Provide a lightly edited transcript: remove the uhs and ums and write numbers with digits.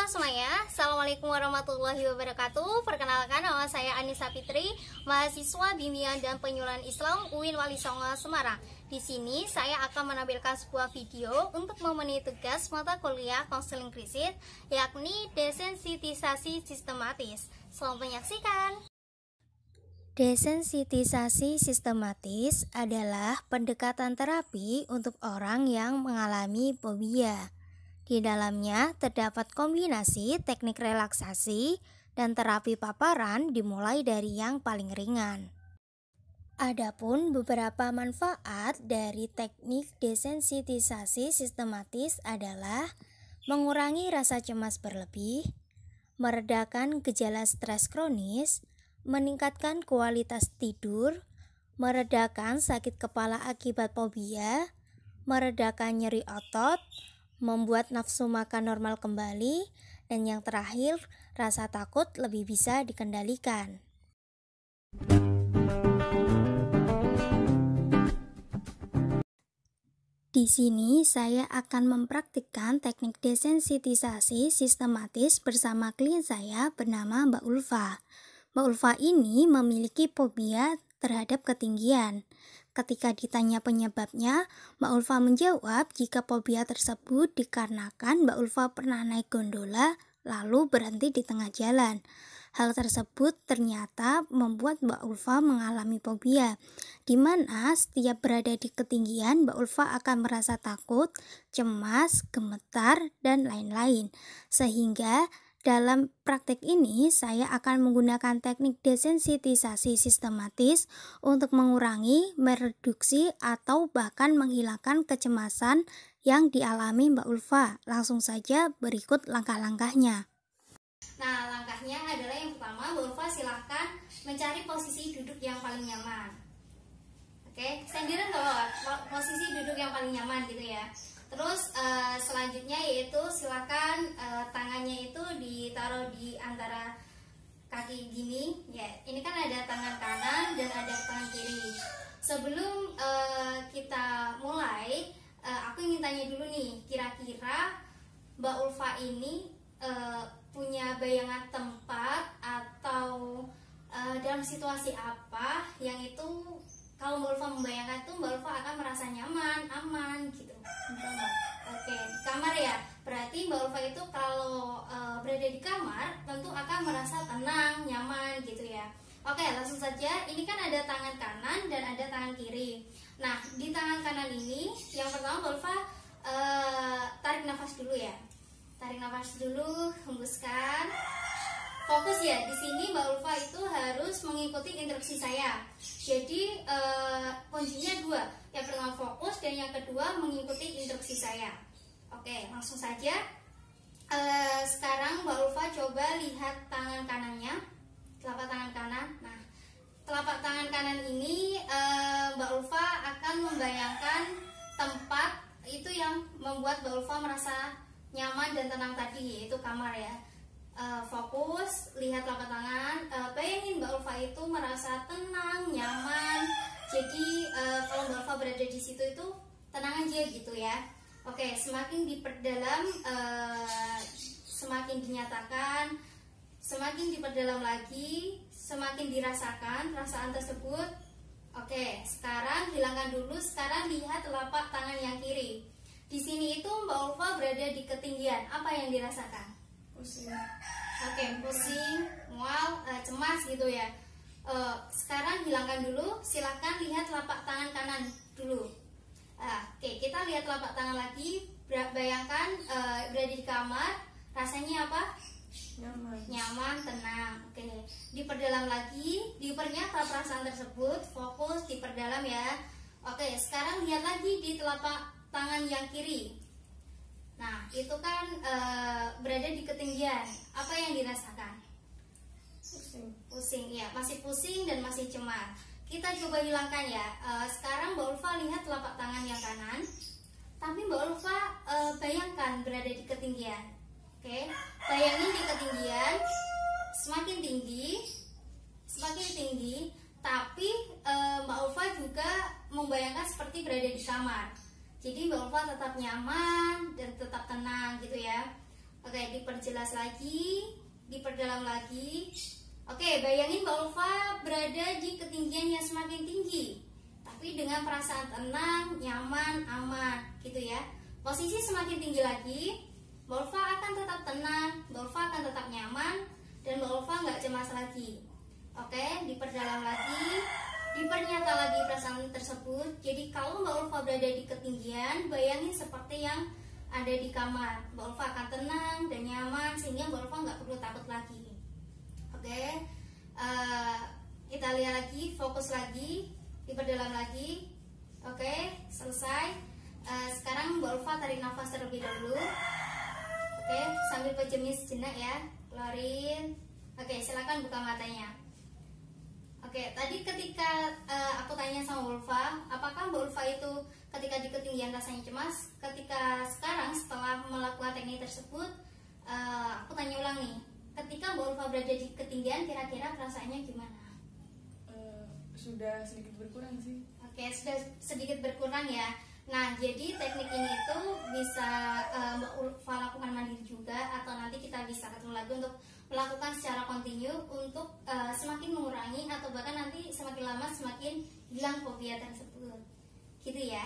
Halo semuanya, Assalamualaikum warahmatullahi wabarakatuh. Perkenalkan, nama saya Anissa Fitri, mahasiswa Bimbingan dan Penyuluhan Islam UIN Wali Songo, Semarang. Di sini saya akan menampilkan sebuah video untuk memenuhi tugas mata kuliah konseling krisis, yakni desensitisasi sistematis. Selamat menyaksikan. Desensitisasi sistematis adalah pendekatan terapi untuk orang yang mengalami fobia. Di dalamnya terdapat kombinasi teknik relaksasi dan terapi paparan dimulai dari yang paling ringan. Adapun beberapa manfaat dari teknik desensitisasi sistematis adalah mengurangi rasa cemas berlebih, meredakan gejala stres kronis, meningkatkan kualitas tidur, meredakan sakit kepala akibat fobia, meredakan nyeri otot, membuat nafsu makan normal kembali, dan yang terakhir, rasa takut lebih bisa dikendalikan. Di sini saya akan mempraktikkan teknik desensitisasi sistematis bersama klien saya bernama Mbak Ulfa. Mbak Ulfa ini memiliki fobia terhadap ketinggian. Ketika ditanya penyebabnya, Mbak Ulfa menjawab jika fobia tersebut dikarenakan Mbak Ulfa pernah naik gondola lalu berhenti di tengah jalan. Hal tersebut ternyata membuat Mbak Ulfa mengalami fobia, di mana setiap berada di ketinggian Mbak Ulfa akan merasa takut, cemas, gemetar, dan lain-lain. Sehingga dalam praktek ini, saya akan menggunakan teknik desensitisasi sistematis untuk mengurangi, mereduksi, atau bahkan menghilangkan kecemasan yang dialami Mbak Ulfa. Langsung saja berikut langkah-langkahnya. Nah, langkahnya adalah yang pertama, Mbak Ulfa silahkan mencari posisi duduk yang paling nyaman. Oke, sendirian kalau posisi duduk yang paling nyaman gitu ya. Terus selanjutnya yaitu silakan tangannya itu ditaruh di antara kaki gini ya. Ini kan ada tangan kanan dan ada tangan kiri. Sebelum kita mulai, aku ingin tanya dulu nih, kira-kira Mbak Ulfa ini punya bayangan tempat atau dalam situasi apa yang itu kalau Mbak Ulfa membayangkan itu Mbak Ulfa akan merasa nyaman, aman gitu. Oke, di kamar ya. Berarti Mbak Ulfa itu kalau berada di kamar tentu akan merasa tenang, nyaman gitu ya. Oke, langsung saja. Ini kan ada tangan kanan dan ada tangan kiri. Nah, di tangan kanan ini yang pertama Mbak Ulfa tarik nafas dulu ya. Tarik nafas dulu, hembuskan. Fokus ya, di sini Mbak Ulfa itu harus mengikuti instruksi saya. Jadi kuncinya dua, yang pertama fokus dan yang kedua mengikuti instruksi saya. Oke, langsung saja. Sekarang Mbak Ulfa coba lihat tangan kanannya, telapak tangan kanan. Nah, telapak tangan kanan ini Mbak Ulfa akan membayangkan tempat itu yang membuat Mbak Ulfa merasa nyaman dan tenang tadi, yaitu kamar ya. Fokus, lihat telapak tangan, bayangin Mbak Ulfa itu merasa tenang, nyaman. Jadi kalau Mbak Ulfa berada di situ itu tenang aja gitu ya. Oke, semakin diperdalam, semakin dinyatakan, semakin diperdalam lagi, semakin dirasakan perasaan tersebut. Oke, sekarang hilangkan dulu. Sekarang lihat telapak tangan yang kiri. Di sini itu Mbak Ulfa berada di ketinggian. Apa yang dirasakan? Pusing. Oke, pusing, mual, cemas gitu ya. Sekarang hilangkan dulu. Silahkan lihat telapak tangan kanan dulu. Oke, kita lihat telapak tangan lagi. Bayangkan berada di kamar. Rasanya apa? Nyaman, tenang. Oke, diperdalam lagi. Dipernyata perasaan tersebut. Fokus, diperdalam ya. Oke, sekarang lihat lagi di telapak tangan yang kiri. Nah, itu kan berada di ketinggian. Apa yang dirasakan? Pusing ya, masih pusing dan masih cemas. Kita coba hilangkan ya. Sekarang Mbak Ulfa lihat telapak tangan yang kanan, tapi Mbak Ulfa bayangkan berada di ketinggian. Oke, bayangin di ketinggian, semakin tinggi, tapi Mbak Ulfa juga membayangkan seperti berada di kamar. Jadi Mbak Ulfa tetap nyaman dan tetap tenang gitu ya. Oke, diperjelas lagi, diperdalam lagi. Oke, bayangin Mbak Ulfa berada di ketinggian yang semakin tinggi, tapi dengan perasaan tenang, nyaman, aman, gitu ya. Posisi semakin tinggi lagi, Mbak Ulfa akan tetap tenang, Mbak Ulfa akan tetap nyaman, dan Mbak Ulfa nggak cemas lagi. Oke, diperdalam lagi, dipernyata lagi perasaan tersebut. Jadi kalau Mbak Ulfa berada di ketinggian, bayangin seperti yang ada di kamar. Mbak Ulfa akan tenang dan nyaman sehingga Mbak Ulfa nggak perlu takut lagi. Oke, kita lihat lagi, fokus lagi, diperdalam lagi. Oke, selesai. Sekarang Mbak Ulfa tarik nafas terlebih dahulu. Oke, sambil pejenis sejenak ya, keluarin. Oke, silakan buka matanya. Oke, tadi ketika aku tanya sama Mbak Ulfa, apakah Mbak Ulfa itu ketika di ketinggian rasanya cemas? Ketika sekarang setelah melakukan teknik tersebut, aku tanya ulang nih, ketika Mbak Ulfa berada di ketinggian, kira-kira perasaannya gimana? Sudah sedikit berkurang sih. Oke, sudah sedikit berkurang ya. Nah, jadi teknik ini itu bisa Mbak Ulfa lakukan mandiri juga, atau nanti kita bisa ketemu lagi untuk melakukan secara kontinu untuk semakin mengurangi atau bahkan nanti semakin lama semakin hilang fobia tersebut. Gitu ya.